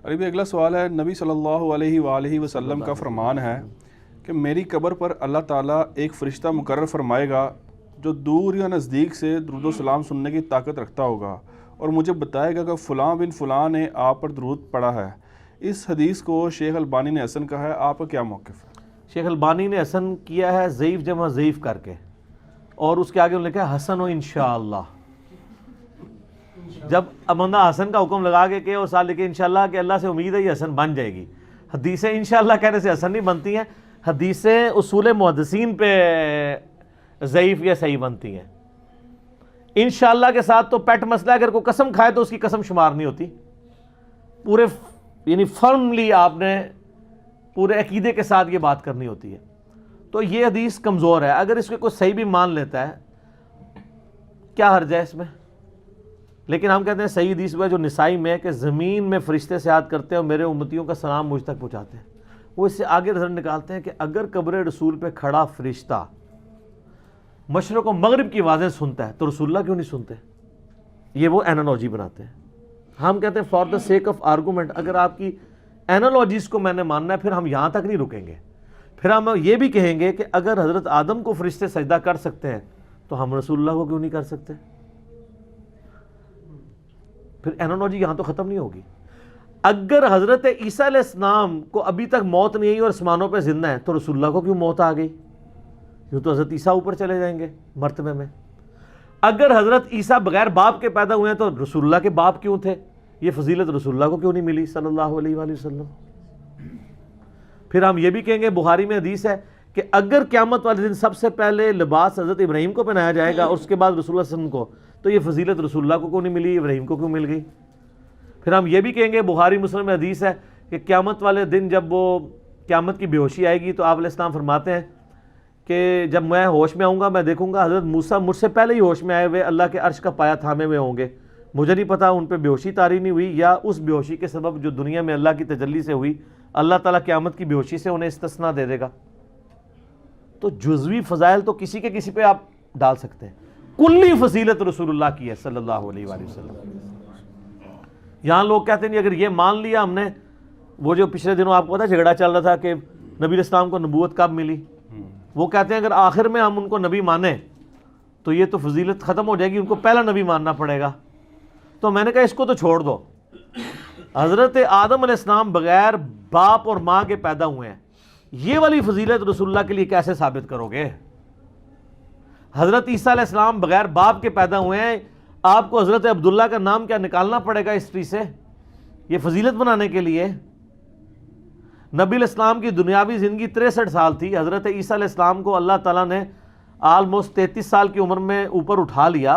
علی بھائی اگلا سوال ہے، نبی صلی اللہ علیہ وآلہ وسلم کا فرمان ہے کہ میری قبر پر اللہ تعالیٰ ایک فرشتہ مقرر فرمائے گا جو دور یا نزدیک سے درود و سلام سننے کی طاقت رکھتا ہوگا اور مجھے بتائے گا کہ فلاں بن فلاں نے آپ پر درود پڑھا ہے۔ اس حدیث کو شیخ البانی نے حسن کہا ہے، آپ کا کیا موقف ہے؟ شیخ البانی نے حسن کیا ہے ضعیف جمع ضعیف کر کے، اور اس کے آگے انہوں نے لکھا ہے حسن و انشاءاللہ۔ جب اب بندہ حسن کا حکم لگا کے کہ وہ ساتھ لکھے انشاءاللہ کہ اللہ سے امید ہے یہ حسن بن جائے گی، حدیثیں انشاءاللہ کہنے سے حسن نہیں بنتی ہیں، حدیثیں اصول محدثین پہ ضعیف یا صحیح بنتی ہیں۔ انشاءاللہ کے ساتھ تو پیٹ مسئلہ ہے، اگر کوئی قسم کھائے تو اس کی قسم شمار نہیں ہوتی، پورے یعنی فرملی آپ نے پورے عقیدے کے ساتھ یہ بات کرنی ہوتی ہے۔ تو یہ حدیث کمزور ہے، اگر اس کو کوئی صحیح بھی مان لیتا ہے کیا حرج ہے اس میں؟ لیکن ہم کہتے ہیں صحیح حدیث میں جو نسائی میں ہے کہ زمین میں فرشتے سیاحت کرتے ہیں اور میرے امتیوں کا سلام مجھ تک پہنچاتے ہیں۔ وہ اس سے آگے نظر نکالتے ہیں کہ اگر قبر رسول پہ کھڑا فرشتہ مشرق و مغرب کی آوازیں سنتا ہے تو رسول اللہ کیوں نہیں سنتے؟ یہ وہ اینالوجی بناتے ہیں۔ ہم کہتے ہیں for the sake of argument, اگر آپ کی اینالوجیز کو میں نے ماننا ہے پھر ہم یہاں تک نہیں رکیں گے، پھر ہم یہ بھی کہیں گے کہ اگر حضرت آدم کو فرشتے سجدہ کر سکتے ہیں تو ہم رسول اللہ کو کیوں نہیں کر سکتے؟ پھر اینالوجی یہاں تو ختم نہیں ہوگی۔ اگر حضرت عیسیٰ علیہ السلام کو ابھی تک موت نہیں آئی اور آسمانوں پہ زندہ ہے تو رسول اللہ کو کیوں موت آ گئی؟ یوں تو حضرت عیسیٰ اوپر چلے جائیں گے مرتبے میں۔ اگر حضرت عیسیٰ بغیر باپ کے پیدا ہوئے ہیں تو رسول اللہ کے باپ کیوں تھے؟ یہ فضیلت رسول اللہ کو کیوں نہیں ملی صلی اللہ علیہ وآلہ وسلم؟ پھر ہم یہ بھی کہیں گے بخاری میں حدیث ہے کہ اگر قیامت والے دن سب سے پہلے لباس حضرت ابراہیم کو پہنایا جائے گا اور اس کے بعد رسول اللہ صلی اللہ علیہ وسلم کو، تو یہ فضیلت رسول اللہ کو کیوں نہیں ملی، ابراہیم کو کیوں مل گئی؟ پھر ہم یہ بھی کہیں گے بخاری مسلم میں حدیث ہے کہ قیامت والے دن جب وہ قیامت کی بے ہوشی آئے گی تو آپ علیہ السلام فرماتے ہیں کہ جب میں ہوش میں آؤں گا میں دیکھوں گا حضرت موسیٰ مجھ سے پہلے ہی ہوش میں آئے ہوئے اللہ کے عرش کا پایا تھامے ہوئے ہوں گے، مجھے نہیں پتا ان پہ بے ہوشی طاری نہیں ہوئی یا اس بے ہوشی کے سبب جو دنیا میں اللہ کی تجلی سے ہوئی اللہ تعالیٰ قیامت کی بے ہوشی سے انہیں استثناء دے دے گا۔ تو جزوی فضائل تو کسی کے کسی پہ آپ ڈال سکتے ہیں، کلی فضیلت رسول اللہ کی ہے صلی اللہ علیہ وآلہ وسلم۔ یہاں لوگ کہتے ہیں اگر یہ مان لیا ہم نے، وہ جو پچھلے دنوں آپ کو پتا جھگڑا چل رہا تھا کہ نبی علیہ السلام کو نبوت کب ملی، وہ کہتے ہیں اگر آخر میں ہم ان کو نبی مانیں تو یہ تو فضیلت ختم ہو جائے گی، ان کو پہلا نبی ماننا پڑے گا۔ تو میں نے کہا اس کو تو چھوڑ دو، حضرت آدم علیہ السلام بغیر باپ اور ماں کے پیدا ہوئے ہیں، یہ والی فضیلت رسول اللہ کے لیے کیسے ثابت کرو گے؟ حضرت عیسیٰ علیہ السلام بغیر باپ کے پیدا ہوئے ہیں، آپ کو حضرت عبداللہ کا نام کیا نکالنا پڑے گا ہسٹری سے یہ فضیلت بنانے کے لیے؟ نبی علیہ السلام کی دنیاوی زندگی 63 سال تھی، حضرت عیسیٰ علیہ السلام کو اللہ تعالیٰ نے آلموسٹ 33 سال کی عمر میں اوپر اٹھا لیا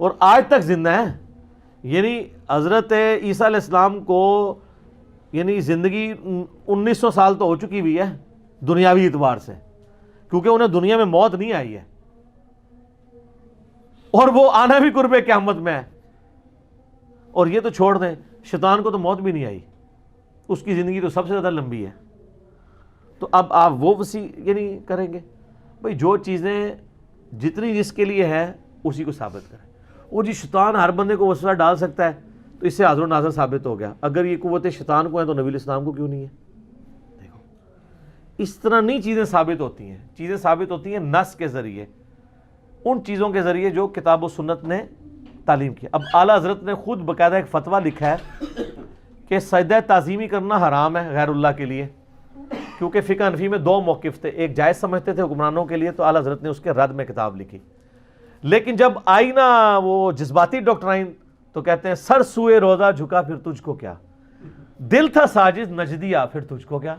اور آج تک زندہ ہیں۔ یعنی حضرت عیسیٰ علیہ السلام کو یعنی زندگی 1900 سال تو ہو چکی ہوئی ہے دنیاوی اعتبار سے، کیونکہ انہیں دنیا میں موت نہیں آئی ہے اور وہ آنا بھی قرب قیامت میں ہے۔ اور یہ تو چھوڑ دیں، شیطان کو تو موت بھی نہیں آئی، اس کی زندگی تو سب سے زیادہ لمبی ہے۔ تو اب آپ وہ وسیع یعنی کریں گے بھئی جو چیزیں جتنی جس کے لیے ہے اسی کو ثابت کریں۔ وہ جی شیطان ہر بندے کو وسوسہ ڈال سکتا ہے تو اس سے حاضر و ناظر ثابت ہو گیا، اگر یہ قوت شیطان کو ہے تو نبی علیہ السلام کو کیوں نہیں ہے؟ دیکھو اس طرح نہیں چیزیں ثابت ہوتی ہیں، چیزیں ثابت ہوتی ہیں نص کے ذریعے، ان چیزوں کے ذریعے جو کتاب و سنت نے تعلیم کیا۔ اب اعلیٰ حضرت نے خود باقاعدہ ایک فتویٰ لکھا ہے کہ سجدہ تعظیمی کرنا حرام ہے غیر اللہ کے لیے، کیونکہ فقہ حنفی میں 2 موقف تھے، ایک جائز سمجھتے تھے حکمرانوں کے لیے، تو اعلیٰ حضرت نے اس کے رد میں کتاب لکھی۔ لیکن جب آئی نا وہ جذباتی ڈاکٹرائن تو کہتے ہیں سر سوئے روزہ جھکا پھر تجھ کو کیا، دل تھا ساجد نجدیا پھر تجھ کو کیا۔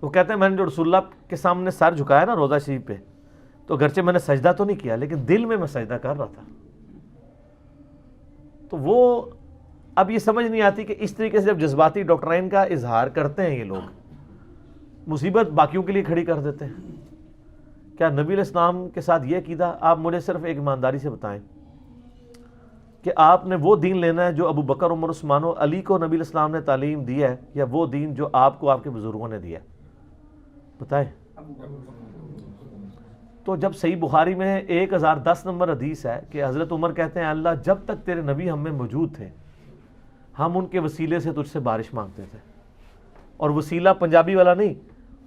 وہ کہتے ہیں میں نے جو رسول اللہ کے سامنے سر جھکایا نا روزہ شریف پہ، تو اگرچہ میں نے سجدہ تو نہیں کیا لیکن دل میں سجدہ کر رہا تھا۔ تو وہ اب یہ سمجھ نہیں آتی کہ اس طریقے سے جب جذباتی ڈاکٹرائن کا اظہار کرتے ہیں یہ لوگ، مصیبت باقیوں کے لیے کھڑی کر دیتے ہیں۔ کیا نبی علیہ السلام کے ساتھ یہ عقیدہ؟ آپ مجھے صرف ایک ایمانداری سے بتائیں کہ آپ نے وہ دین لینا ہے جو ابو بکر عمر عثمان و علی کو نبی علیہ السلام نے تعلیم دی ہے، یا وہ دین جو آپ کو آپ کے بزرگوں نے دیا ہے؟ بتائیں۔ تو جب صحیح بخاری میں 1010 نمبر حدیث ہے کہ حضرت عمر کہتے ہیں اللہ جب تک تیرے نبی ہم میں موجود تھے ہم ان کے وسیلے سے تجھ سے بارش مانگتے تھے. اور وسیلہ پنجابی والا نہیں,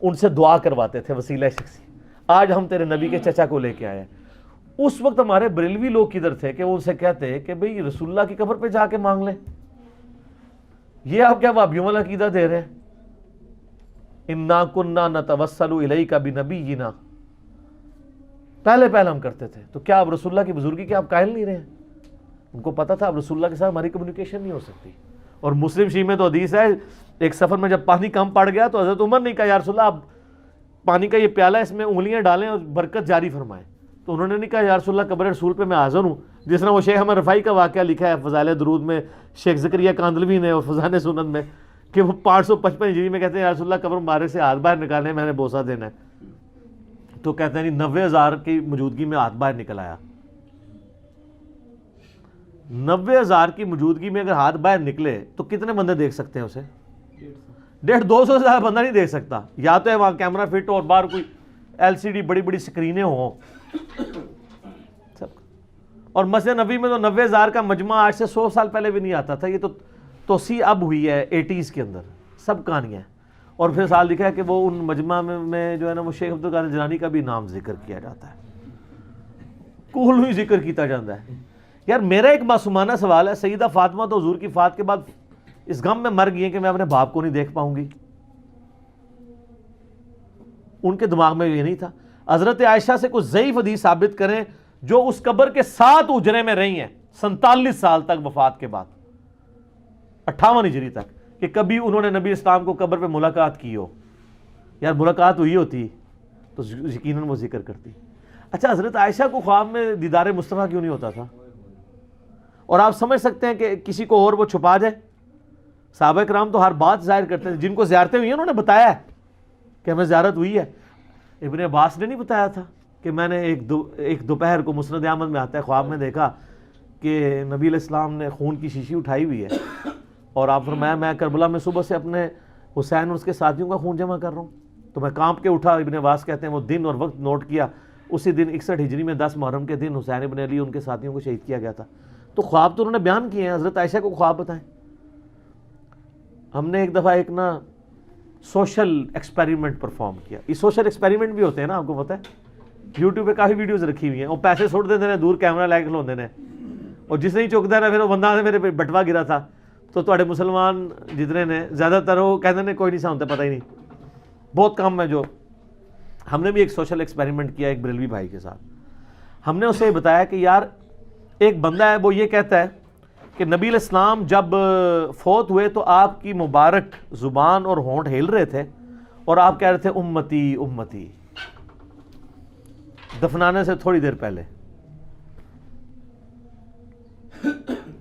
ان سے دعا کرواتے تھے, وسیلہ شخصی. آج ہم تیرے نبی کے چچا کو لے کے آئے ہیں. اس وقت ہمارے بریلوی لوگ کدھر تھے کہ وہ ان سے کہتے کہ بھئی رسول اللہ کی قبر پہ جا کے مانگ لیں. یہ آپ کیا وہابیوں والا عقیدہ دے رہے ہیں؟ اِنَّا كُنَّا نَتَوَسَّلُ إِلَيْكَ بِنَبِيِّنَا, پہلے ہم کرتے تھے. تو کیا اب رسول اللہ کی بزرگی کے آپ قائل نہیں رہے ہیں؟ ان کو پتا تھا اب رسول اللہ کے ساتھ ہماری کمیونیکیشن نہیں ہو سکتی. اور مسلم شیعہ میں تو حدیث ہے, ایک سفر میں جب پانی کم پڑ گیا تو حضرت عمر نے کہا یا رسول اللہ آپ پانی کا یہ پیالہ اس میں انگلیاں ڈالیں اور برکت جاری فرمائیں. تو انہوں نے نہیں کہا یا رسول اللہ قبر رسول پہ میں حاضر ہوں, جس طرح وہ شیخ احمد رفاعی کا واقعہ لکھا ہے فضائل درود میں, شیخ زکریا کاندلوی نے اور فضائل سنن میں, کہ وہ 555 ہجری میں کہتے ہیں یا رسول اللہ قبر مبارک سے ہاتھ باہر نکالنے میں نے بوسہ دینا ہے. تو کہتے ہیں 90,000 کی موجودگی میں ہاتھ باہر نکل آیا. 90,000 کی موجودگی میں اگر ہاتھ باہر نکلے تو کتنے بندے دیکھ سکتے ہیں اسے؟ 150-200 سے زیادہ بندہ نہیں دیکھ سکتا. یا تو ہے وہاں کیمرہ فٹ ہو اور باہر کوئی LCD بڑی بڑی سکرینیں ہوں. اور مسجد نبی میں تو 90,000 کا مجمع آج سے 100 سال پہلے بھی نہیں آتا تھا. یہ تو توسیع اب ہوئی ہے 80s کے اندر, سب کہانیاں. اور پھر سال لکھا ہے کہ وہ ان مجمع میں جو ہے نا وہ شیخ عبدالقادر جیلانی کا بھی نام ذکر کیا جاتا ہے, کول ہی ذکر کیتا جاتا ہے. یار میرا ایک معصومانہ سوال ہے, سیدہ فاطمہ تو حضور کی فات کے بعد اس غم میں مر گئی ہیں کہ میں اپنے باپ کو نہیں دیکھ پاؤں گی. ان کے دماغ میں یہ نہیں تھا. حضرت عائشہ سے کچھ ضعیف حدیث ثابت کریں جو اس قبر کے 7 اجرے میں رہی ہیں 47 سال تک وفات کے بعد, 58 ہجری تک, کہ کبھی انہوں نے نبی اسلام کو قبر پہ ملاقات کی ہو. یار ملاقات ہوئی ہوتی تو یقیناً وہ ذکر کرتی. اچھا حضرت عائشہ کو خواب میں دیدار مصطفیٰ کیوں نہیں ہوتا تھا؟ اور آپ سمجھ سکتے ہیں کہ کسی کو اور وہ چھپا جائے؟ صحابہ کرام تو ہر بات ظاہر کرتے ہیں. جن کو زیارتیں ہوئی ہیں انہوں نے بتایا ہے کہ ہمیں زیارت ہوئی ہے. ابن عباس نے نہیں بتایا تھا کہ میں نے ایک دوپہر کو مسند احمد میں آتا ہے خواب میں دیکھا کہ نبی علیہ السلام نے خون کی شیشی اٹھائی ہوئی ہے, اور آپ فرمایا میں کربلا میں صبح سے اپنے حسین اور اس کے ساتھیوں کا خون جمع کر رہا ہوں. تو میں کانپ کے اٹھا. ابن عباس کہتے ہیں وہ دن اور وقت نوٹ کیا. اسی دن 61 ہجری میں 10 محرم کے دن حسین ابن علی ان کے ساتھیوں کو شہید کیا گیا تھا. تو خواب تو انہوں نے بیان کیے ہیں. حضرت عائشہ کو خواب بتائیں. ہم نے ایک دفعہ ایک نا سوشل ایکسپیریمنٹ پرفارم کیا. یہ سوشل ایکسپیریمنٹ بھی ہوتے ہیں نا, آپ کو پتہ ہے, یوٹیوب پہ کافی ویڈیوز رکھی ہوئی ہیں. وہ پیسے سٹ دیتے ہیں, دور کیمرہ لے کے کھلوندے نے, اور جس نے ہی چکتا ہے نا پھر وہ بندہ میرے پہ بٹوا گرا تھا. تو تھوڑے مسلمان جتنے نے زیادہ تر وہ کہتے ہیں کوئی نہیں سامتا, پتہ ہی نہیں, بہت کم ہے جو. ہم نے بھی ایک سوشل ایکسپیریمنٹ کیا ایک بریلوی بھائی کے ساتھ. ہم نے اسے بتایا کہ یار ایک بندہ ہے وہ یہ کہتا ہے کہ نبی علیہ السلام جب فوت ہوئے تو آپ کی مبارک زبان اور ہونٹ ہل رہے تھے اور آپ کہہ رہے تھے امتی امتی, دفنانے سے تھوڑی دیر پہلے.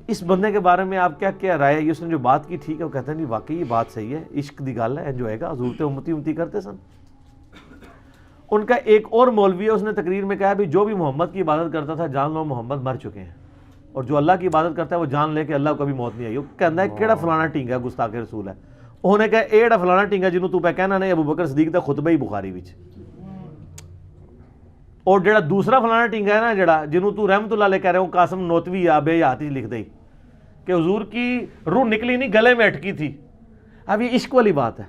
اس بندے کے بارے میں آپ کیا رائے ہے؟ اس نے جو بات کی ٹھیک ہے, وہ کہتے ہیں نہیں واقعی یہ بات صحیح ہے, عشق دی گل ہے, جو ہے گا حضور تے امتی امتی کرتے سن. ان کا ایک اور مولوی ہے, اس نے تقریر میں کہا بھی جو بھی محمد کی عبادت کرتا تھا جان لو محمد مر چکے ہیں, اور جو اللہ کی عبادت کرتا ہے وہ جان لے کہ اللہ کو کبھی موت نہیں آئی. وہ کہتا ہے کیڑا فلانا ٹینگا گستاخ رسول ہے. انہوں نے کہا ایڑا فلانا ٹینگا جنوں تو پہ کہنا نہیں ابو بکر صدیق دا خطبہ ہی بخاری وچ, اور جڑا دوسرا فلانا ٹینگا ہے نا جڑا جنوں تو رحمت اللہ علیہ کہہ رہے ہو قاسم نوتوی یا بے ہاتھ لکھ دئی کہ حضور کی روح نکلی نہیں گلے میں اٹکی تھی. اب یہ عشق والی بات ہے.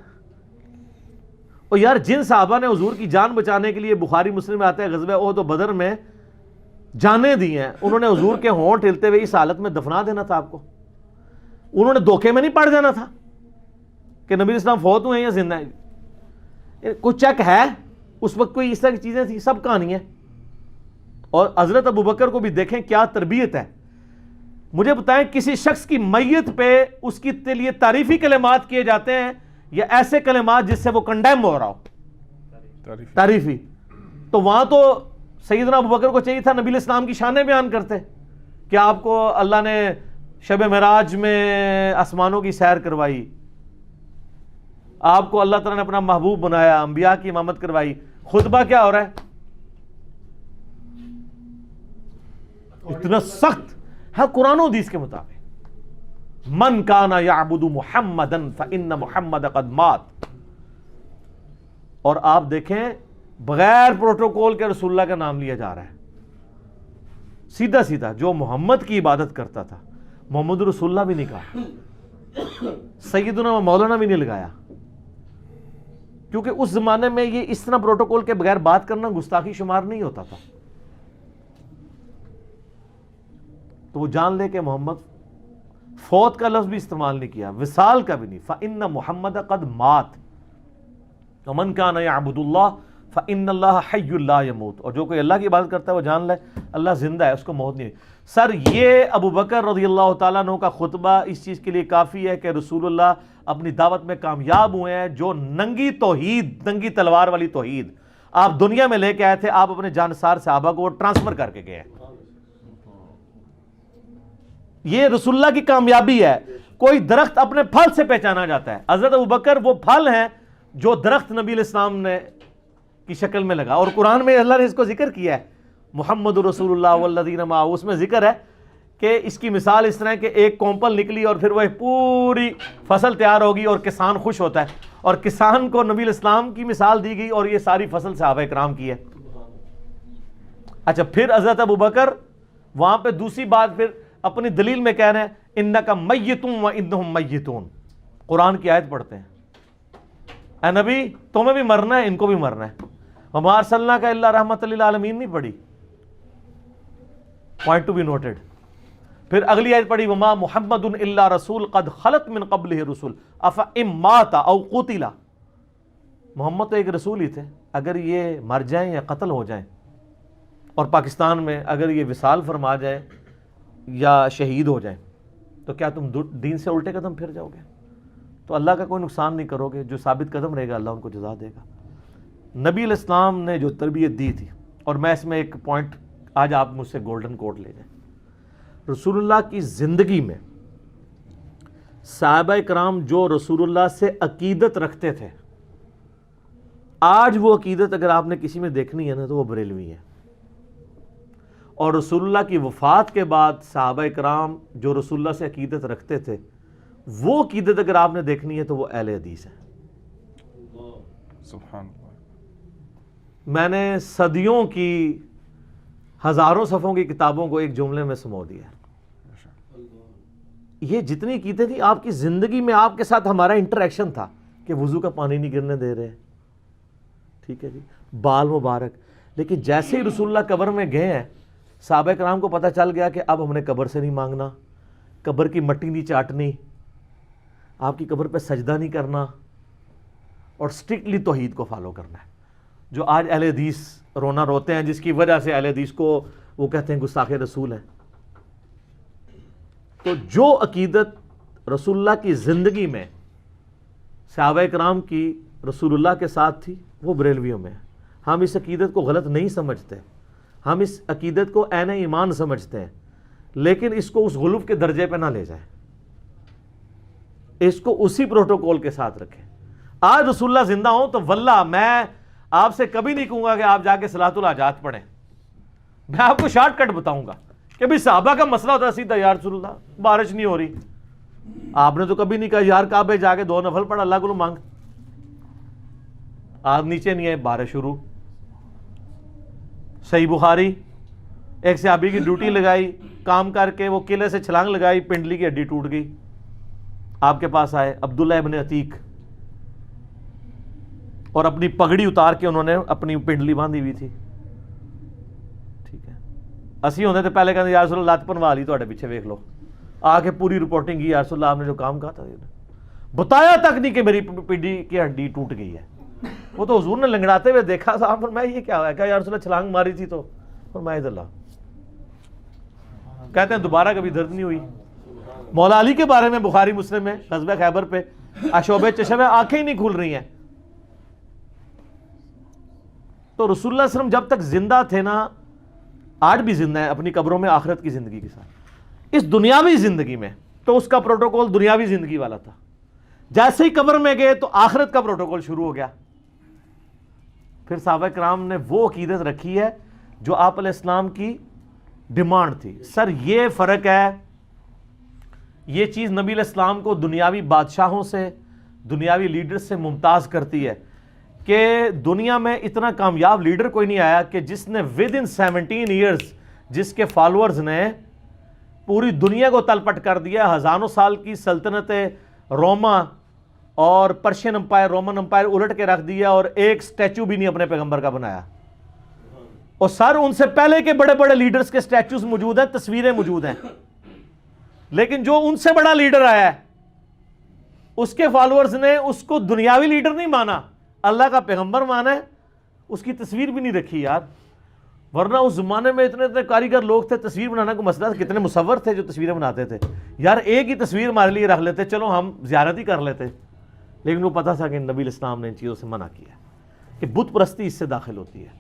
اور یار جن صحابہ نے حضور کی جان بچانے کے لیے, بخاری مسلم میں آتا ہے, غزوہ احد و بدر میں جانیں دی ہیں, انہوں نے حضور کے ہونٹ ہلتے ہوئے اس حالت میں دفنا دینا تھا آپ کو. انہوں نے دھوکے میں نہیں پڑ جانا تھا کہ نبی اسلام فوت ہوئے ہیں یا زندہ ہیں. کوئی چیک ہے اس وقت, کوئی اس طرح کی چیزیں تھیں, سب کہانی ہے. اور حضرت ابو بکر کو بھی دیکھیں کیا تربیت ہے. مجھے بتائیں کسی شخص کی میت پہ اس کی لیے تعریفی کلمات کیے جاتے ہیں یا ایسے کلمات جس سے وہ کنڈیم ہو رہا ہو؟ تعریفی. تو وہاں تو سیدنا ابو بکر کو چاہیے تھا نبی علیہ السلام کی شانیں بیان کرتے کہ آپ کو اللہ نے شب معراج میں آسمانوں کی سیر کروائی, آپ کو اللہ تعالیٰ نے اپنا محبوب بنایا, انبیاء کی امامت کروائی. خطبہ کیا ہو رہا ہے؟ اتنا سخت ہے قرآن و حدیث کے مطابق. من کان یعبد محمدا فإن محمد قد مات. اور آپ دیکھیں بغیر پروٹوکول کے رسول اللہ کا نام لیا جا رہا ہے. سیدھا سیدھا جو محمد کی عبادت کرتا تھا, محمد رسول اللہ بھی نہیں کہا. سیدنا و مولانا بھی نہیں لگایا، کیونکہ اس زمانے میں یہ اس طرح پروٹوکول کے بغیر بات کرنا گستاخی شمار نہیں ہوتا تھا. تو وہ جان لے کہ محمد فوت کا لفظ بھی استعمال نہیں کیا، وصال کا بھی نہیں. فَإِنَّ مُحَمَّدَ قَدْ مات وَمَنْ كَانَ يَعْبُدُ اللَّهَ فَإِنَّ اللَّهَ حَيٌّ لَا يَمُوتُ. اور جو کوئی اللہ کی عبادت کرتا ہے وہ جان لے اللہ زندہ ہے، اس کو موت نہیں. سر یہ ابو بکر رضی اللہ تعالیٰ عنہ کا خطبہ اس چیز کے لیے کافی ہے کہ رسول اللہ اپنی دعوت میں کامیاب ہوئے ہیں. جو ننگی توحید، ننگی تلوار والی توحید آپ دنیا میں لے کے آئے تھے، آپ اپنے جانسار صحابہ کو ٹرانسفر کر کے گئے ہیں. یہ رسول اللہ کی کامیابی ہے. کوئی درخت اپنے پھل سے پہچانا جاتا ہے. حضرت ابوبکر وہ پھل ہیں جو درخت نبی علیہ السلام نے کی شکل میں لگا. اور قرآن میں اللہ نے اس کو ذکر کیا ہے، محمد رسول اللہ والذین معہ. اس میں ذکر ہے کہ اس کی مثال اس طرح ہے کہ ایک کومپل نکلی اور پھر وہ پوری فصل تیار ہوگی اور کسان خوش ہوتا ہے، اور کسان کو نبی علیہ السلام کی مثال دی گئی اور یہ ساری فصل صحابہ کرام کی ہے. اچھا پھر حضرت ابوبکر وہاں پہ دوسری بات پھر اپنی دلیل میں کہہ رہے ہیں انک میت وانہم میتون. قرآن کی آیت پڑھتے ہیں، اے نبی تمہیں بھی مرنا ہے، ان کو بھی مرنا ہے. وما ارسلناک الا رحمۃ للعالمین نہیں پڑھی، پوائنٹ ٹو بی نوٹڈ. پھر اگلی آیت پڑھی وما محمد الا رسول قد خلت من قبلہ الرسل افان مات او قتل. محمد تو ایک رسول ہی تھے، اگر یہ مر جائیں یا قتل ہو جائیں، اور پاکستان میں اگر یہ وصال فرما جائے یا شہید ہو جائیں، تو کیا تم دین سے الٹے قدم پھر جاؤ گے؟ تو اللہ کا کوئی نقصان نہیں کرو گے. جو ثابت قدم رہے گا اللہ ان کو جزا دے گا. نبی علیہ السلام نے جو تربیت دی تھی، اور میں اس میں ایک پوائنٹ آج آپ مجھ سے گولڈن کوٹ لے جائیں. رسول اللہ کی زندگی میں صحابہ کرام جو رسول اللہ سے عقیدت رکھتے تھے، آج وہ عقیدت اگر آپ نے کسی میں دیکھنی ہے نا تو وہ بریلوی ہے. اور رسول اللہ کی وفات کے بعد صحابہ کرام جو رسول اللہ سے عقیدت رکھتے تھے، وہ عقیدت اگر آپ نے دیکھنی ہے تو وہ اہل حدیث ہے. سبحان اللہ. میں نے صدیوں کی ہزاروں صفحوں کی کتابوں کو ایک جملے میں سمو دیا. یہ جتنی عقیدت تھی آپ کی زندگی میں، آپ کے ساتھ ہمارا انٹریکشن تھا کہ وضو کا پانی نہیں گرنے دے رہے، ٹھیک ہے جی، بال مبارک. لیکن جیسے ہی رسول اللہ قبر میں گئے ہیں، صحابہ کرام کو پتہ چل گیا کہ اب ہم نے قبر سے نہیں مانگنا، قبر کی مٹی نہیں چاٹنی، آپ کی قبر پہ سجدہ نہیں کرنا، اور سٹرکٹلی توحید کو فالو کرنا ہے. جو آج اہل حدیث رونا روتے ہیں، جس کی وجہ سے اہل حدیث کو وہ کہتے ہیں گستاخ رسول ہیں. تو جو عقیدت رسول اللہ کی زندگی میں صحابہ کرام کی رسول اللہ کے ساتھ تھی، وہ بریلویوں میں ہے. ہم اس عقیدت کو غلط نہیں سمجھتے، ہم اس عقیدت کو عین ایمان سمجھتے ہیں، لیکن اس کو اس غلو کے درجے پہ نہ لے جائیں، اس کو اسی پروٹوکول کے ساتھ رکھیں. آج رسول اللہ زندہ ہوں تو واللہ میں آپ سے کبھی نہیں کہوں گا کہ آپ جا کے صلاۃ الحاجات پڑھیں. میں آپ کو شارٹ کٹ بتاؤں گا کہ بھئی صحابہ کا مسئلہ ہوتا ہے سیدھا، یا رسول اللہ بارش نہیں ہو رہی. آپ نے تو کبھی نہیں کہا یار کعبے جا کے 2 نفل پڑھ اللہ کو مانگ. آپ نیچے نہیں ہے، بارش شروع. صحیح بخاری، ایک صحابی کی ڈیوٹی لگائی، کام کر کے وہ قلعے سے چھلانگ لگائی، پنڈلی کی ہڈی ٹوٹ گئی. آپ کے پاس آئے عبداللہ ابن عتیق، اور اپنی پگڑی اتار کے انہوں نے اپنی پنڈلی باندھی ہوئی تھی. ٹھیک ہے، اسی ہوتے تھے پہلے کہتے یا رسول اللہ لت پنوا لی تھوڑے پیچھے ویکھ لو. آ کے پوری رپورٹنگ کی، یا رسول اللہ آپ نے جو کام کہا تھا بتایا تک نہیں کہ میری پنڈلی کی ہڈی ٹوٹ گئی ہے. وہ تو حضور نے لنگڑاتے ہوئے دیکھا تھا. پر میں یہ کیا ہوا ہے کہ یا رسول اللہ چھلانگ ماری تھی تو فرمایا اللہ. کہتے ہیں دوبارہ کبھی درد نہیں ہوئی. مولا علی کے بارے میں بخاری مسلم میں غزوہ خیبر پہ اشعب چشم آنکھیں ہی نہیں کھل رہی ہیں. تو رسول اللہ صلی اللہ علیہ وسلم جب تک زندہ تھے نا، آج بھی زندہ ہیں اپنی قبروں میں آخرت کی زندگی کے ساتھ. اس دنیاوی زندگی میں تو اس کا پروٹوکول دنیاوی زندگی والا تھا. جیسے ہی قبر میں گئے تو آخرت کا پروٹوکول شروع ہو گیا. پھر صحابہ کرام نے وہ عقیدت رکھی ہے جو آپ علیہ السلام کی ڈیمانڈ تھی. سر یہ فرق ہے، یہ چیز نبی علیہ السلام کو دنیاوی بادشاہوں سے، دنیاوی لیڈر سے ممتاز کرتی ہے کہ دنیا میں اتنا کامیاب لیڈر کوئی نہیں آیا کہ جس نے ود ان 17 ایئرز، جس کے فالورز نے پوری دنیا کو تلپٹ کر دیا. ہزاروں سال کی سلطنت روما اور پرشین امپائر، رومن امپائر الٹ کے رکھ دیا اور ایک سٹیچو بھی نہیں اپنے پیغمبر کا بنایا. اور سر ان سے پہلے کے بڑے بڑے لیڈرز کے سٹیچوز موجود ہیں، تصویریں موجود ہیں، لیکن جو ان سے بڑا لیڈر آیا ہے اس کے فالوورز نے اس کو دنیاوی لیڈر نہیں مانا، اللہ کا پیغمبر مانا ہے، اس کی تصویر بھی نہیں رکھی یار. ورنہ اس زمانے میں اتنے اتنے کاریگر لوگ تھے، تصویر بنانا کو مسئلہ تھا. کتنے مصور تھے جو تصویریں بناتے تھے یار، ایک ہی تصویر ہمارے لیے رکھ لیتے، چلو ہم زیارت ہی کر لیتے. لیکن وہ پتہ تھا کہ نبی الاسلام نے ان چیزوں سے منع کیا کہ بت پرستی اس سے داخل ہوتی ہے.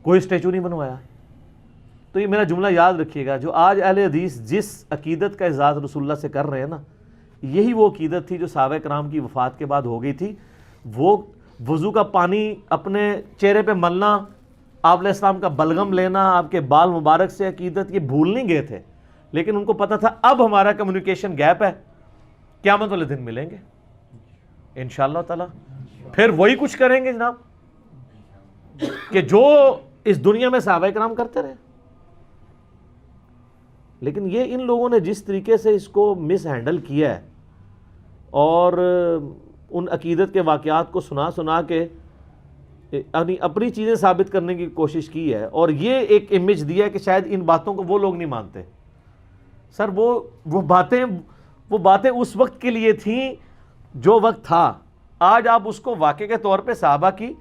کوئی اسٹیچو نہیں بنوایا. تو یہ میرا جملہ یاد رکھیے گا، جو آج اہل حدیث جس عقیدت کا اعزاز رسول اللہ سے کر رہے ہیں نا، یہی وہ عقیدت تھی جو صحابہ کرام کی وفات کے بعد ہو گئی تھی. وہ وضو کا پانی اپنے چہرے پہ ملنا، آپ علیہ السلام کا بلغم لینا، آپ کے بال مبارک سے عقیدت، یہ بھول نہیں گئے تھے. لیکن ان کو پتا تھا اب ہمارا کمیونیکیشن گیپ ہے، قیامت والے دن ملیں گے انشاءاللہ تعالی، پھر وہی کچھ کریں گے جناب کہ جو اس دنیا میں صحابہ کرام کرتے رہے. لیکن یہ ان لوگوں نے جس طریقے سے اس کو مس ہینڈل کیا ہے اور ان عقیدت کے واقعات کو سنا سنا کے اپنی چیزیں ثابت کرنے کی کوشش کی ہے، اور یہ ایک امیج دیا ہے کہ شاید ان باتوں کو وہ لوگ نہیں مانتے. سر وہ باتیں اس وقت کے لیے تھیں جو وقت تھا. آج آپ اس کو واقعے کے طور پہ صحابہ کی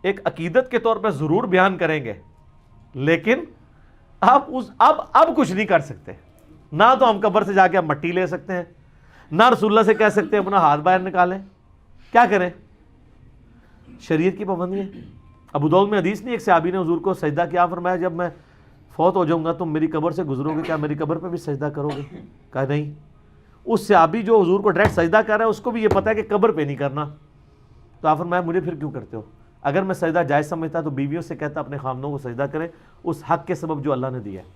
ایک عقیدت کے طور پہ ضرور بیان کریں گے، لیکن آپ اب کچھ نہیں کر سکتے. نہ تو ہم قبر سے جا کے اب مٹی لے سکتے ہیں، نہ رسول اللہ سے کہہ سکتے ہیں اپنا ہاتھ باہر نکالیں. کیا کریں؟ شریعت کی پابندی ہے. ابو داؤد میں حدیث نہیں، ایک صحابی نے حضور کو سجدہ کیا، فرمایا جب میں فوت ہو جاؤں گا تم میری قبر سے گزرو گے، کیا میری قبر پہ بھی سجدہ کرو گے؟ کہا نہیں. اس صحابی جو حضور کو ڈائریکٹ سجدہ کر رہا ہے اس کو بھی یہ پتا ہے کہ قبر پہ نہیں کرنا. تو آپ فرمایا مجھے پھر کیوں کرتے ہو؟ اگر میں سجدہ جائز سمجھتا تو بیویوں سے کہتا اپنے خامدوں کو سجدہ کریں اس حق کے سبب جو اللہ نے دیا ہے.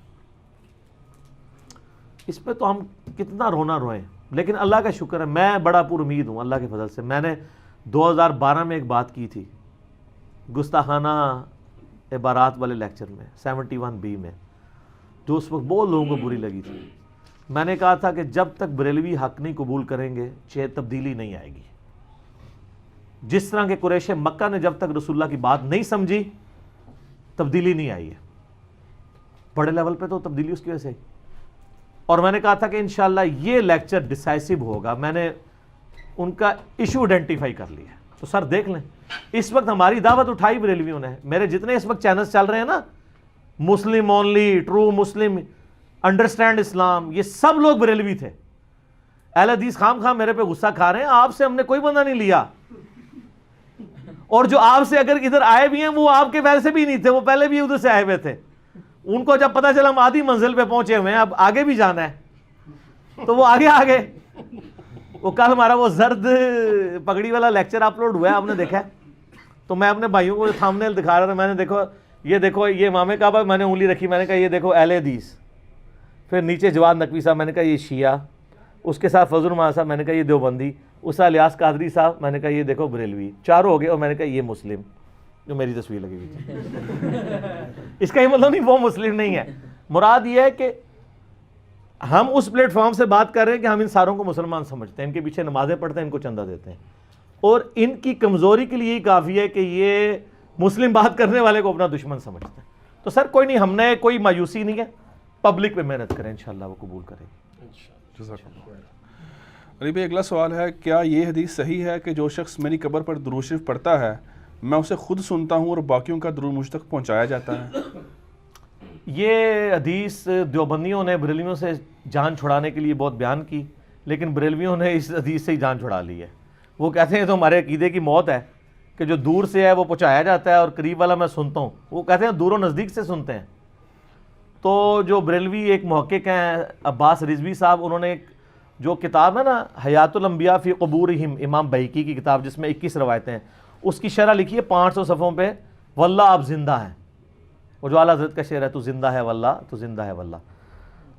اس پہ تو ہم کتنا رونا روئیں، لیکن اللہ کا شکر ہے میں بڑا پر امید ہوں اللہ کے فضل سے. میں نے 2012 میں ایک بات کی تھی گستاخانہ عبارات والے لیکچر میں 71B میں، جو اس وقت بہت لوگوں کو بری لگی تھی. میں نے کہا تھا کہ جب تک بریلوی حق نہیں قبول کریں گے تبدیلی نہیں آئے گی. جس طرح کے قریش مکہ نے جب تک رسول اللہ کی بات نہیں سمجھی تبدیلی نہیں آئی ہے. بڑے لیول پہ تو تبدیلی اس کی وجہ سے. اور میں نے کہا تھا کہ انشاءاللہ یہ لیکچر ڈیسائسو ہوگا. میں نے ان کا ایشو آئیڈینٹیفائی کر لیا. تو سر دیکھ لیں اس وقت ہماری دعوت اٹھائی بریلویوں نے. میرے جتنے اس وقت چینلز چل رہے ہیں نا، Muslim only, true Muslim, understand Islam, یہ سب لوگ بریلوی تھے. اہل حدیث خام میرے پہ غصہ کھا رہے ہیں. آپ سے ہم نے کوئی بندہ نہیں لیا، اور جو آپ سے اگر ادھر آئے بھی ہیں وہ آپ کے ویسے بھی نہیں تھے، وہ پہلے بھی ادھر سے آئے ہوئے تھے. ان کو جب پتا چلا ہم آدھی منزل پہ پہنچے ہوئے ہیں، اب آگے بھی جانا ہے، تو وہ آگے آگے. وہ کل ہمارا وہ زرد پگڑی والا لیکچر اپلوڈ ہوا ہے، آپ نے دیکھا ہے؟ تو میں اپنے بھائیوں کو تھامنیل دکھا رہا تھا. میں نے دیکھو یہ امام کعبہ، میں نے انگلی رکھی، میں نے کہا یہ دیکھو اہل حدیث. پھر نیچے جواد نقوی صاحب، میں نے کہا یہ شیعہ. اس کے ساتھ فضل الرحمان صاحب، میں نے کہا یہ دیوبندی. اس کا الیاس قادری صاحب، میں نے کہا یہ دیکھو بریلوی. چاروں ہو گئے. اور میں نے کہا یہ مسلم، جو میری تصویر لگی ہوئی تھی. اس کا یہ مطلب نہیں وہ مسلم نہیں ہے. مراد یہ ہے کہ ہم اس پلیٹ فارم سے بات کر رہے ہیں کہ ہم ان ساروں کو مسلمان سمجھتے ہیں، ان کے پیچھے نمازیں پڑھتے ہیں، ان کو چندہ دیتے ہیں، اور ان کی کمزوری کے لیے ہی کافی ہے کہ یہ مسلم بات کرنے والے کو اپنا دشمن سمجھتے ہیں. تو سر کوئی نہیں، ہم نے کوئی مایوسی نہیں ہے. پبلک پہ محنت کریں، انشاءاللہ وہ قبول کرے گی. علی بھائی اگلا سوال ہے، کیا یہ حدیث صحیح ہے کہ جو شخص میری قبر پر درود شریف پڑھتا ہے میں اسے خود سنتا ہوں اور باقیوں کا درود مجھ تک پہنچایا جاتا ہے؟ یہ حدیث دیوبندیوں نے بریلویوں سے جان چھڑانے کے لیے بہت بیان کی، لیکن بریلویوں نے اس حدیث سے ہی جان چھڑا لی ہے. وہ کہتے ہیں تو ہمارے عقیدے کی موت ہے کہ جو دور سے ہے وہ پہنچایا جاتا ہے اور قریب والا میں سنتا ہوں. وہ کہتے ہیں دور و نزدیک سے سنتے ہیں. تو جو بریلوی ایک محقق ہیں عباس رضوی صاحب، انہوں نے ایک جو کتاب ہے نا حیات الانبیاء فی قبورہم، امام بہقی کی کتاب جس میں 21 روایتیں ہیں، اس کی شرح لکھی ہے 500 صفحوں پہ. واللہ آپ زندہ ہیں، وہ جو اعلیٰ حضرت کا شعر ہے، تو زندہ ہے واللہ، تو زندہ ہے واللہ.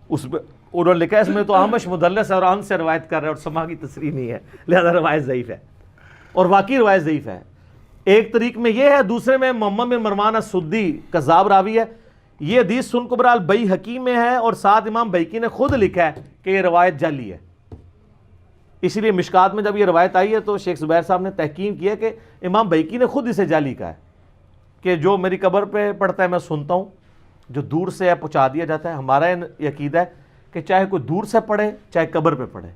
اس پہ انہوں نے لکھا ہے اس میں تو احمش مدلس اور ان سے روایت کر رہے ہیں اور سما کی تصریح نہیں ہے، لہذا روایت ضعیف ہے. اور واقعی روایت ضعیف ہے. ایک طریق میں یہ ہے، دوسرے میں محمد بن مروان السدی کذاب راوی ہے. یہ حدیث سن کبریٰ البیہقی میں ہے، اور ساتھ امام بہقی نے خود لکھا ہے کہ یہ روایت جعلی ہے. اسی لیے مشکات میں جب یہ روایت آئی ہے تو شیخ زبیر صاحب نے تحقیق کیا کہ امام بیکی نے خود اسے جعلی کہا ہے کہ جو میری قبر پہ پڑھتا ہے میں سنتا ہوں، جو دور سے ہے پہنچا دیا جاتا ہے۔ ہمارا یہ عقیدہ ہے کہ چاہے کوئی دور سے پڑھے چاہے قبر پہ پڑھے،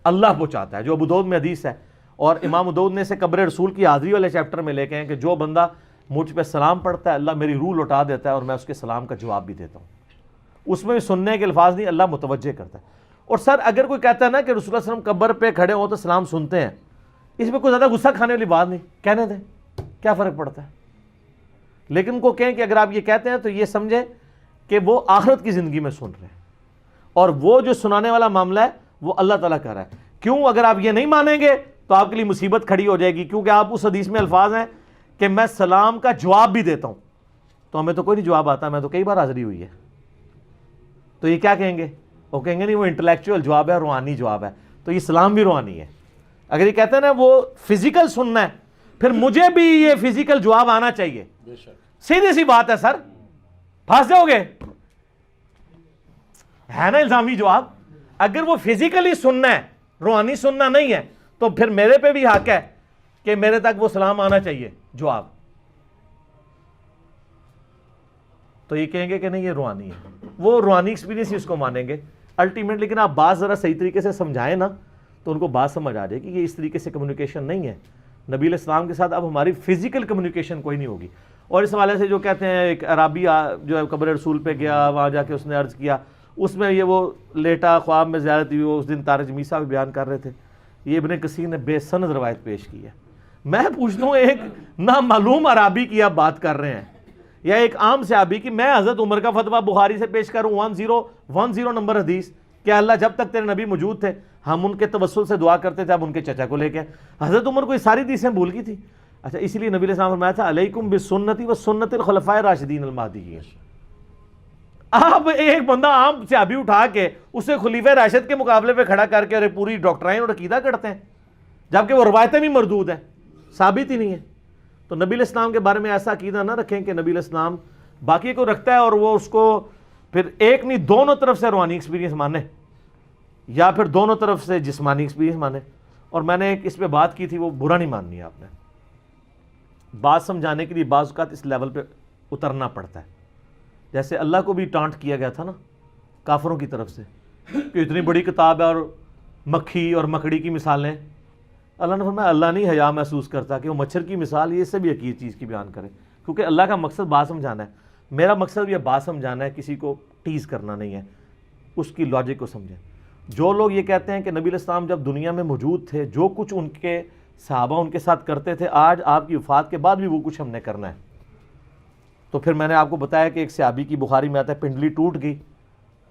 اللہ پہنچاتا ہے، جو ابو داؤد میں حدیث ہے۔ اور امام ابو داؤد نے اسے قبر رسول کی حاضری والے چیپٹر میں لے کے ہیں کہ جو بندہ مجھ پہ سلام پڑھتا ہے اللہ میری روح لوٹا دیتا ہے اور میں اس کے سلام کا جواب بھی دیتا ہوں۔ اس میں بھی سننے کے الفاظ نہیں، اللہ متوجہ کرتا ہے۔ اور سر اگر کوئی کہتا ہے نا کہ رسول اللہ صلی اللہ علیہ وسلم قبر پہ کھڑے ہوں تو سلام سنتے ہیں، اس میں کوئی زیادہ غصہ کھانے والی بات نہیں، کہنے دیں، کیا فرق پڑتا ہے؟ لیکن ان کو کہیں کہ اگر آپ یہ کہتے ہیں تو یہ سمجھیں کہ وہ آخرت کی زندگی میں سن رہے ہیں، اور وہ جو سنانے والا معاملہ ہے وہ اللہ تعالیٰ کر رہا ہے۔ کیوں؟ اگر آپ یہ نہیں مانیں گے تو آپ کے لیے مصیبت کھڑی ہو جائے گی، کیونکہ آپ اس حدیث میں الفاظ ہیں کہ میں سلام کا جواب بھی دیتا ہوں، تو ہمیں تو کوئی نہیں جواب آتا، میں تو کئی بار حاضری ہوئی ہے، تو یہ کیا کہیں گے؟ وہ کہیں گے نہیں وہ انٹلیکچوئل جواب ہے، روحانی جواب ہے، تو یہ سلام بھی روحانی ہے۔ اگر یہ کہتے ہیں نا وہ فزیکل سننا ہے، پھر مجھے بھی یہ فزیکل جواب آنا چاہیے، سیدھی سی بات ہے سر، پھنس جاؤ گے، ہے نا الزامی جواب۔ اگر وہ فزیکلی سننا ہے، روحانی سننا نہیں ہے، تو پھر میرے پہ بھی حق ہے کہ میرے تک وہ سلام آنا چاہیے جواب۔ تو یہ کہیں گے کہ نہیں یہ روحانی ہے، وہ روحانی ایکسپیرینس ہی اس کو مانیں گے الٹیمیٹ۔ لیکن آپ بات ذرا صحیح طریقے سے سمجھائیں نا تو ان کو بات سمجھ آ جائے کہ یہ اس طریقے سے کمیونیکیشن نہیں ہے۔ نبی علیہ السلام کے ساتھ اب ہماری فزیکل کمیونیکیشن کوئی نہیں ہوگی۔ اور اس حوالے سے جو کہتے ہیں ایک عرابی جو ہے قبر رسول پہ گیا، وہاں جا کے اس نے عرض کیا، اس میں یہ وہ لیٹا خواب میں زیارت ہوئی، وہ اس دن طارق جمیل صاحب بھی بیان کر رہے تھے، یہ ابن کثیر نے بے سند روایت پیش کی ہے۔ میں پوچھتا ہوں ایک نامعلوم عرابی کی آپ بات کر رہے ہیں یا ایک عام صحابی کی، میں حضرت عمر کا فتویٰ بخاری سے پیش کروں 1010 نمبر حدیث کہ اللہ جب تک تیرے نبی موجود تھے ہم ان کے توسل سے دعا کرتے تھے، اب ان کے چچا کو لے کے حضرت عمر کو یہ ساری حدیثیں بھول گئی تھی۔ اچھا اس لیے نبی علیہ السلام نے فرمایا تھا علیکم بسنتی و سنت الخلفاء الراشدین المہدیین۔ آپ ایک بندہ عام صحابی اٹھا کے اسے خلیفہ راشد کے مقابلے پہ کھڑا کر کے پوری ڈاکٹرائن اور عقیدہ کرتے ہیں، جبکہ وہ روایتیں بھی مردود ہیں، ثابت ہی نہیں ہے۔ تو نبی علیہ السلام کے بارے میں ایسا عقیدہ نہ رکھیں کہ نبی علیہ السلام باقی کو رکھتا ہے اور وہ اس کو پھر ایک نہیں دونوں طرف سے روحانی ایکسپیرینس مانے یا پھر دونوں طرف سے جسمانی ایکسپیرینس مانے۔ اور میں نے ایک اس پہ بات کی تھی، وہ برا نہیں ماننی ہے آپ نے، بات سمجھانے کے لیے بعض اوقات اس لیول پہ اترنا پڑتا ہے۔ جیسے اللہ کو بھی ٹانٹ کیا گیا تھا نا کافروں کی طرف سے کہ اتنی بڑی کتاب ہے اور مکھی اور مکڑی کی مثالیں، اللہ نے فرمایا اللہ نہیں حیا محسوس کرتا کہ وہ مچھر کی مثال یہ سے بھی حقیقی چیز کی بیان کرے، کیونکہ اللہ کا مقصد بات سمجھانا ہے، میرا مقصد بھی بات سمجھانا ہے، کسی کو ٹیز کرنا نہیں ہے، اس کی لاجک کو سمجھیں۔ جو لوگ یہ کہتے ہیں کہ نبی علیہ السلام جب دنیا میں موجود تھے جو کچھ ان کے صحابہ ان کے ساتھ کرتے تھے، آج آپ کی وفات کے بعد بھی وہ کچھ ہم نے کرنا ہے، تو پھر میں نے آپ کو بتایا کہ ایک صحابی کی بخاری میں آتا ہے پنڈلی ٹوٹ گئی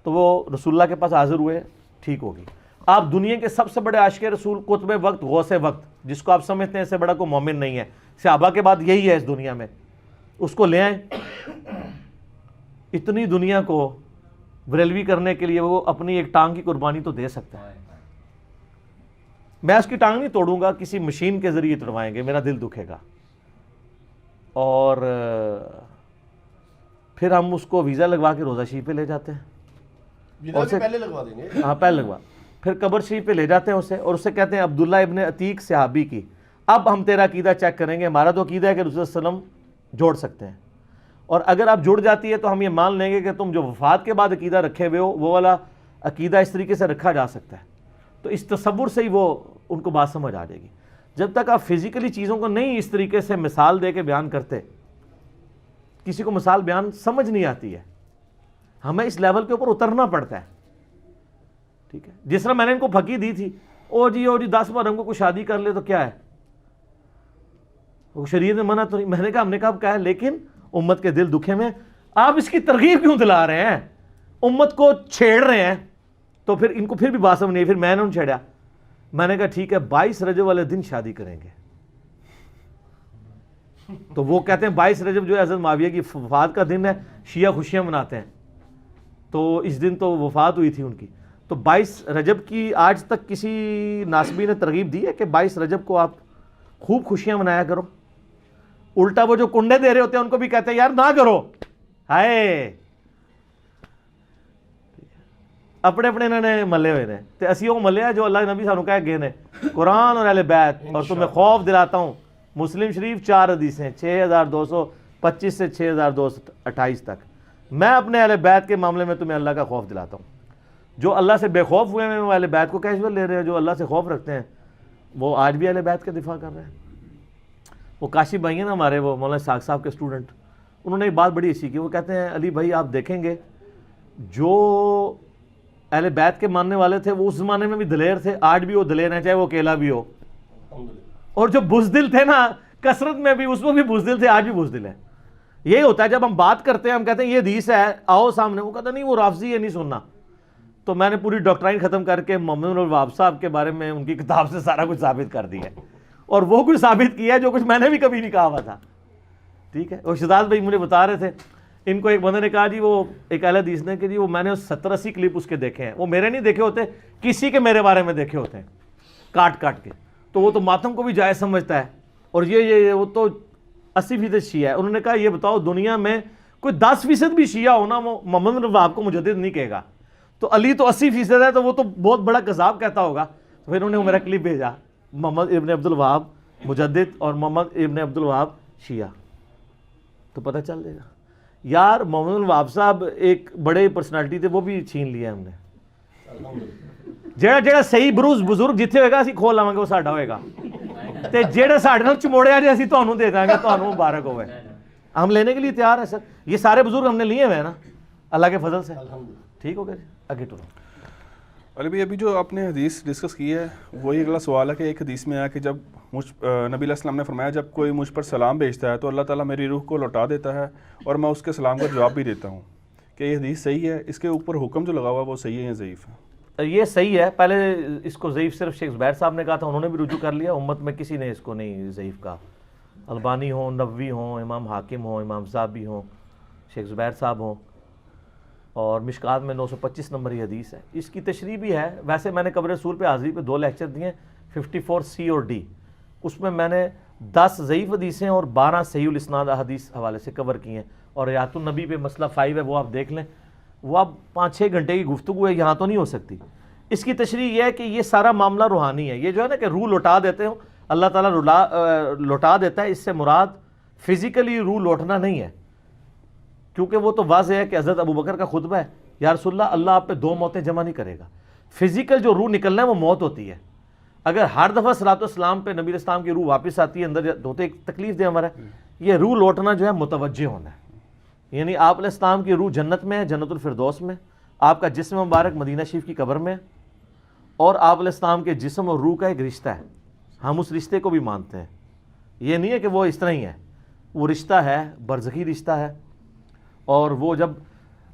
تو وہ رسول اللہ کے پاس حاضر ہوئے، ٹھیک ہوگی۔ آپ دنیا کے سب سے بڑے عاشق رسول، قطب وقت، غوث وقت، جس کو آپ سمجھتے ہیں اس سے بڑا کوئی مومن نہیں ہے، صحابہ کے بعد یہی ہے اس دنیا میں، اس کو لے آئیں۔ اتنی دنیا کو بریلوی کرنے کے لیے وہ اپنی ایک ٹانگ کی قربانی تو دے سکتا ہے۔ میں اس کی ٹانگ نہیں توڑوں گا، کسی مشین کے ذریعے توڑوائیں گے، میرا دل دکھے گا، اور پھر ہم اس کو ویزا لگوا کے روزہ شریف پہ لے جاتے ہیں، اور پہلے لگوا دیں گے، ہاں پہلے لگوا، پھر قبر شریف پہ لے جاتے ہیں اسے، اور اسے کہتے ہیں عبداللہ ابن عتیق صحابی کی، اب ہم تیرا عقیدہ چیک کریں گے، ہمارا تو عقیدہ ہے کہ رسول اللہ علیہ وسلم جوڑ سکتے ہیں، اور اگر آپ جڑ جاتی ہے تو ہم یہ مان لیں گے کہ تم جو وفات کے بعد عقیدہ رکھے ہوئے ہو وہ والا عقیدہ اس طریقے سے رکھا جا سکتا ہے۔ تو اس تصور سے ہی وہ ان کو بات سمجھ آ جائے گی۔ جب تک آپ فزیکلی چیزوں کو نہیں اس طریقے سے مثال دے کے بیان کرتے، کسی کو مثال بیان سمجھ نہیں آتی ہے، ہمیں اس لیول کے اوپر اترنا پڑتا ہے، ٹھیک ہے۔ جس طرح میں نے ان کو پھکی دی تھی، او جی 10 محرم کو کوئی شادی کر لے تو کیا ہے، وہ شریعت میں منع تو نہیں، میں نے کہا ہم نے کب کہا ہے، لیکن امت کے دل دکھے میں آپ اس کی ترغیب کیوں دلا رہے ہیں، امت کو چھیڑ رہے ہیں، تو پھر ان کو پھر بھی بات سمجھ نہیں، پھر میں نے ان چھیڑا، میں نے کہا ٹھیک ہے 22 رجب والے دن شادی کریں گے، تو وہ کہتے ہیں 22 رجب جو ہے حضرت معاویہ کی وفات کا دن ہے، شیعہ خوشیاں مناتے ہیں، تو اس دن تو وفات ہوئی تھی ان کی، تو 22 رجب کی آج تک کسی ناسبی نے ترغیب دی ہے کہ 22 رجب کو آپ خوب خوشیاں منایا کرو؟ الٹا وہ جو کنڈے دے رہے ہوتے ہیں ان کو بھی کہتے ہیں یار نہ کرو، ہائے اپنے انہوں نے ملے ہوئے نے، تے اسی وہ ملے جو اللہ نبی سانو کہہ گئے نے قرآن اور اہل بیت، اور تمہیں خوف دلاتا ہوں۔ مسلم شریف 4 حدیثیں، 6225 سے 6228 تک۔ میں اپنے اہل بیت کے معاملے میں تمہیں اللہ کا خوف دلاتا ہوں۔ جو اللہ سے بے خوف ہوئے ہیں وہ اہل بیت کو کیجول لے رہے ہیں، جو اللہ سے خوف رکھتے ہیں وہ آج بھی اہل بیت کا دفاع کر رہے ہیں۔ وہ کاشی بھائی ہیں نا ہمارے، وہ مولانا ساق صاحب کے اسٹوڈنٹ، انہوں نے ایک بات بڑی اچھی کی، وہ کہتے ہیں علی بھائی آپ دیکھیں گے جو اہل بیت کے ماننے والے تھے وہ اس زمانے میں بھی دلیر تھے، آج بھی وہ دلیر ہیں، چاہے وہ اکیلا بھی ہو۔ اور جو بزدل تھے نا کثرت میں بھی، اس میں بھی بزدل تھے، آج بھی بزدل ہیں۔ یہی ہوتا ہے جب ہم بات کرتے ہیں، ہم کہتے ہیں یہ حدیث ہے آؤ سامنے، وہ کہتا نہیں وہ رافضی ہے نہیں سننا۔ تو میں نے پوری ڈاکٹرائن ختم کر کے محمد بن الوہاب صاحب کے بارے میں ان کی کتاب سے سارا کچھ ثابت کر دیا ہے، اور وہ کچھ ثابت کیا ہے جو کچھ میں نے بھی کبھی نہیں کہا ہوا تھا، ٹھیک ہے۔ اور شہزاد بھائی مجھے بتا رہے تھے، ان کو ایک بندے نے کہا جی وہ ایک اہل حدیث نے کہ جی وہ میں نے 70-80 کلپ اس کے دیکھے ہیں، وہ میرے نہیں دیکھے ہوتے، کسی کے میرے بارے میں دیکھے ہوتے ہیں کاٹ کاٹ کے، تو وہ تو ماتم کو بھی جائز سمجھتا ہے، اور یہ وہ تو 80% شیعہ ہے۔ انہوں نے کہا یہ بتاؤ دنیا میں کوئی 10% بھی شیعہ ہونا وہ محمد بن الوہاب کو مجدد نہیں کہے گا، تو علی تو 80% ہے، تو وہ تو بہت بڑا کذاب کہتا ہوگا۔ تو پھر انہوں نے میرا کلپ بھیجا، محمد ابن عبد الوہاب مجدد اور محمد ابن عبد الوہاب شیعہ، تو پتہ چل جائے گا۔ یار محمد بن الوہاب صاحب ایک بڑے پرسنالٹی تھے، وہ بھی چھین لیا ہم نے۔ جہاں صحیح بروز بزرگ جتھے ہوئے گا اسی کھول لواں گے، وہ ساڈا ہوئے گا، تے جہاں ساڈے نال چموڑیا جی اسی تانوں دے دیں گے، تانوں مبارک ہوئے۔ ہم لینے کے لیے تیار ہیں سر، یہ سارے بزرگ ہم نے لیے ہوئے ہیں نا اللہ کے فضل سے، ٹھیک ہو گیا جی، آگے ٹورو۔ علی بھائی ابھی جو آپ نے حدیث ڈسکس کی ہے وہی اگلا سوال ہے کہ ایک حدیث میں آیا کہ جب نبی علیہ السلام نے فرمایا جب کوئی مجھ پر سلام بھیجتا ہے تو اللہ تعالیٰ میری روح کو لوٹا دیتا ہے اور میں اس کے سلام کا جواب بھی دیتا ہوں، کہ یہ حدیث صحیح ہے؟ اس کے اوپر حکم جو لگا ہوا ہے وہ صحیح ہے یا ضعیف ہے؟ یہ صحیح ہے، پہلے اس کو ضعیف صرف شیخ زبیر صاحب نے کہا تھا، انہوں نے بھی رجوع کر لیا، امت میں کسی نے اس کو نہیں ضعیف کہا۔ البانی ہوں، نووی ہوں، امام حاکم ہوں، امام صاحبی ہوں، شیخ زبیر صاحب ہوں، اور مشکات میں 925 نمبر یہ حدیث ہے، اس کی تشریح بھی ہے۔ ویسے میں نے قبر رسول پہ حاضری پہ 2 لیکچر دیے، 54C اور D، اس میں میں نے 10 ضعیف حدیثیں اور 12 صحیح الاسناد احادیث حوالے سے کور کی ہیں، اور حیات النبی پہ مسئلہ 5 ہے، وہ آپ دیکھ لیں، وہ اب 5-6 گھنٹے کی گفتگو ہے، یہاں تو نہیں ہو سکتی۔ اس کی تشریح یہ ہے کہ یہ سارا معاملہ روحانی ہے، یہ جو ہے نا کہ روح لوٹا دیتے ہوں، اللہ تعالیٰ لوٹا دیتا ہے، اس سے مراد فزیکلی روح لوٹنا نہیں ہے، کیونکہ وہ تو واضح ہے کہ حضرت ابوبکر کا خطبہ ہے، یا رسول اللہ اللہ آپ پہ 2 موتیں جمع نہیں کرے گا۔ فزیکل جو روح نکلنا ہے وہ موت ہوتی ہے، اگر ہر دفعہ صلاۃ والسلام پہ نبی الاسلام کی روح واپس آتی ہے اندر تو ایک تکلیف دے ہمارا، یہ روح لوٹنا جو ہے متوجہ ہونا ہے، یعنی آپ علیہ السلام کی روح جنت میں ہے، جنت الفردوس میں، آپ کا جسم مبارک مدینہ شریف کی قبر میں، اور آپ علیہ السلام کے جسم اور روح کا ایک رشتہ ہے، ہم اس رشتے کو بھی مانتے ہیں، یہ نہیں ہے کہ وہ اس طرح ہی ہے، وہ رشتہ ہے، برزخی رشتہ ہے، اور وہ جب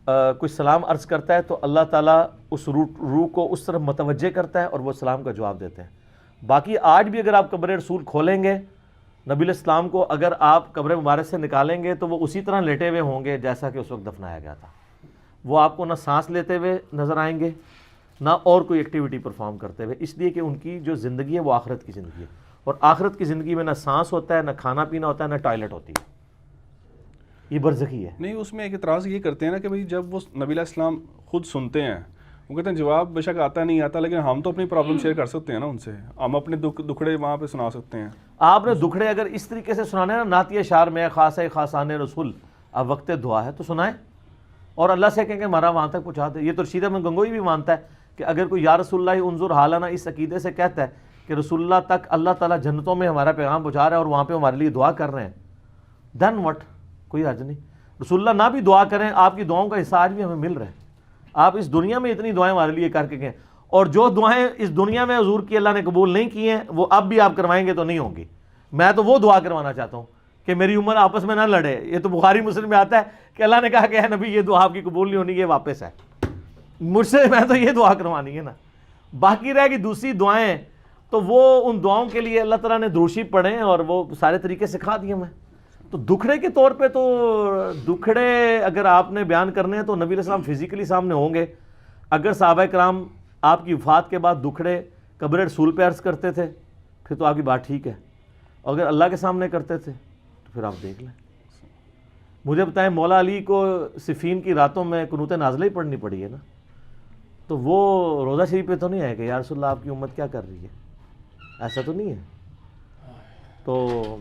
کوئی سلام عرض کرتا ہے تو اللہ تعالیٰ اس روح کو اس طرف متوجہ کرتا ہے اور وہ سلام کا جواب دیتے ہیں۔ باقی آج بھی اگر آپ قبر رسول کھولیں گے، نبی علیہ السلام کو اگر آپ قبر مبارک سے نکالیں گے تو وہ اسی طرح لیٹے ہوئے ہوں گے جیسا کہ اس وقت دفنایا گیا تھا، وہ آپ کو نہ سانس لیتے ہوئے نظر آئیں گے نہ اور کوئی ایکٹیویٹی پرفارم کرتے ہوئے، اس لیے کہ ان کی جو زندگی ہے وہ آخرت کی زندگی ہے، اور آخرت کی زندگی میں نہ سانس ہوتا ہے، نہ کھانا پینا ہوتا ہے، نہ ٹوائلٹ ہوتی ہے، یہ برزخی ہے۔ نہیں، اس میں ایک اعتراض یہ کرتے ہیں نا کہ بھئی جب وہ نبی علیہ السلام خود سنتے ہیں، وہ کہتے ہیں جواب بے شک آتا نہیں آتا، لیکن ہم تو اپنی پرابلم شیئر کر سکتے ہیں نا ان سے، ہم اپنے دکھڑے وہاں پہ سنا سکتے ہیں۔ آپ نے دکھڑے اگر اس طریقے سے سنانے نا، نعتیہ شعر میں خاصہ خاصان رسول اب وقت دعا ہے تو سنائیں، اور اللہ سے کہیں کہ ہمارا وہاں تک پہنچا دے۔ یہ تو رشید احمد گنگوئی بھی مانتا ہے کہ اگر کوئی یا رسول اللہ انظر حالنا اس عقیدے سے کہتا ہے کہ رسول اللہ تک اللہ تعالیٰ جنتوں میں ہمارا پیغام پہنچا رہا ہے اور وہاں پہ ہمارے لیے دعا کر رہے ہیں، دین وٹ، کوئی حرج نہیں، رسول اللہ نہ بھی دعا کریں، آپ کی دعاؤں کا حصہ آج بھی ہمیں مل رہا ہے، آپ اس دنیا میں اتنی دعائیں ہمارے لیے کر کے گئے، اور جو دعائیں اس دنیا میں حضور کی اللہ نے قبول نہیں کی ہیں وہ اب بھی آپ کروائیں گے تو نہیں ہوں گی۔ میں تو وہ دعا کروانا چاہتا ہوں کہ میری امت آپس میں نہ لڑے، یہ تو بخاری مسلم میں آتا ہے کہ اللہ نے کہا کہ اے نبی یہ دعا آپ کی قبول نہیں ہونی، یہ واپس ہے، مجھ سے میں تو یہ دعا کروانی ہے نا، باقی رہ گی دوسری دعائیں تو وہ ان دعاؤں کے لیے اللہ تعالیٰ نے دروشی پڑھیں اور وہ سارے طریقے سکھا دیے میں۔ تو دکھڑے کے طور پہ تو دکھڑے اگر آپ نے بیان کرنے ہیں تو نبی علیہ السلام فزیکلی سامنے ہوں گے، اگر صحابہ کرام آپ کی وفات کے بعد دکھڑے قبر رسول پہ عرض کرتے تھے پھر تو آپ کی بات ٹھیک ہے، اگر اللہ کے سامنے کرتے تھے تو پھر آپ دیکھ لیں۔ مجھے بتائیں مولا علی کو صفین کی راتوں میں قنوت نازلہ ہی پڑھنی پڑی ہے نا، تو وہ روضہ شریف پہ تو نہیں ہے کہ یا رسول اللہ آپ کی امت کیا کر رہی ہے، ایسا تو نہیں ہے. تو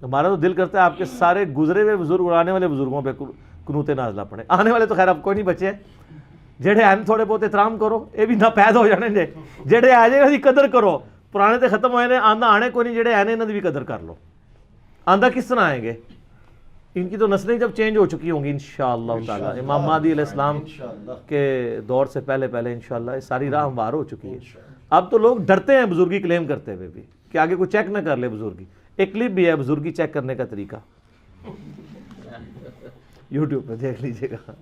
ہمارا تو دل کرتا ہے آپ کے سارے گزرے ہوئے بزرگ اور آنے والے بزرگوں پہ قنوت نازلہ پڑے. آنے والے تو خیر اب کوئی نہیں بچے, جڑے ہیں تھوڑے بہت احترام کرو, یہ بھی نہ پید ہو جانے جے, جڑے آ جائے گا قدر کرو. پرانے تو ختم ہوئے نے, آندہ آنے کوئی نہیں, جڑے آنے انہوں نے بھی قدر کر لو. آندہ کس طرح آئیں گے؟ ان کی تو نسلیں جب چینج ہو چکی ہوں گی انشاءاللہ تعالیٰ, امام مہدی علیہ السلام کے دور سے پہلے پہلے انشاءاللہ یہ ساری راہ ہموار ہو چکی ہے. اب تو لوگ ڈرتے ہیں بزرگی کلیم کرتے ہوئے بھی کہ آگے کوئی چیک نہ کر لے بزرگی. ایک کلپ بھی ہے بزرگی چیک کرنے کا طریقہ, یوٹیوب پہ دیکھ لیجئے گا.